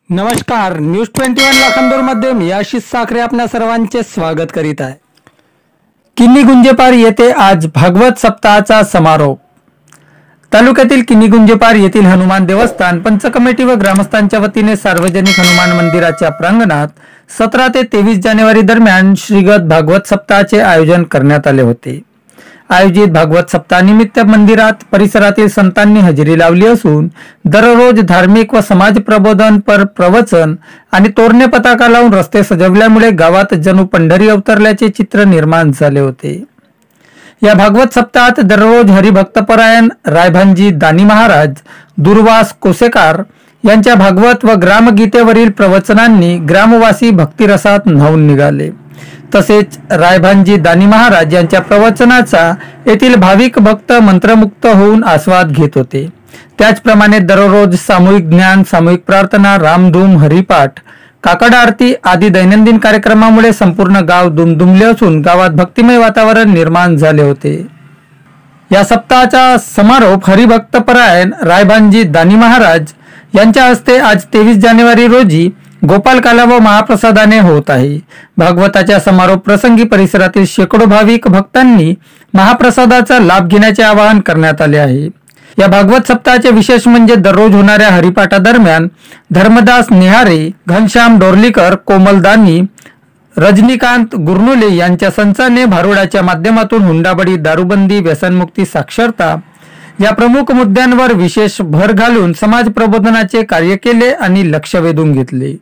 नमस्कार, न्यूज 21 लाखांदूरमध्ये मी आशिष साखरे आपल्या सर्वांचे स्वागत करीत आहे। किन्नी गुंजेपार येथे आज भागवत सप्ताहाचा समारोप। तालुक्यातील किन्नी गुंजेपार येथील हनुमान देवस्थान पंच कमिटी व ग्रामस्थांच्या वतीने सार्वजनिक हनुमान मंदिराच्या प्रांगणात 17 ते 23 जानेवारी दरम्यान श्रीगत भागवत सप्ताहाचे आयोजन करण्यात आले होते। आयोजित भागवत सप्ताहानिमित्त मंदिरात परिसरातील संतांनी हजेरी लावली असून दररोज धार्मिक व समाज प्रबोधन पर प्रवचन आणि तोरणे पताका लावून रस्ते सजवल्यामुळे गावात जणू पंढरी अवतरल्याचे चित्र निर्माण झाले होते। या भागवत सप्ताहात दररोज हरिभक्तपरायण रायभानजी दानी महाराज, दुर्वास कोसेकार यांच्या भागवत व ग्रामगीतेवरील प्रवचनांनी ग्रामवासी भक्तिरसात न्हाऊन निघाले। तसेच रायभानजी दानी महाराज यांच्या प्रवचनाचा येथील भाविक भक्त मंत्रमुक्त होऊन आस्वाद घेत होते। त्याचप्रमाणे दररोज सामूहिक ज्ञान, सामूहिक प्रार्थना, रामधूम, हरिपाठ, काकड आरती आदी दैनंदिन कार्यक्रमामुळे संपूर्ण गाव दुमदुमले असून गावात भक्तिमय वातावरण निर्माण झाले होते। या सप्ताहाचा समारोप हरिभक्तपरायण रायभानजी दानी महाराज यांच्या हस्ते आज 23 जानेवारी रोजी गोपाल काला व महाप्रसादाने होत आहे। भागवताच्या समारोप प्रसंगी परिसरातील शेकडो भाविक भक्तांनी महाप्रसादाचा लाभ घेण्याचे आवाहन करण्यात आले आहे। या भागवत सप्ताहाचे विशेष म्हणजे दररोज होणाऱ्या हरिपाठादरम्यान धर्मदास निहारे, घनश्याम डोरलीकर, कोमल दानी, रजनीकांत गुरनुले यांच्या संचाने भारुडाच्या माध्यमातून हुंडाबळी, दारूबंदी, व्यसनमुक्ती, साक्षरता या प्रमुख मुद्द्यांवर विशेष भर घालून समाज प्रबोधनाचे कार्य केले आणि लक्ष वेधून घेतले।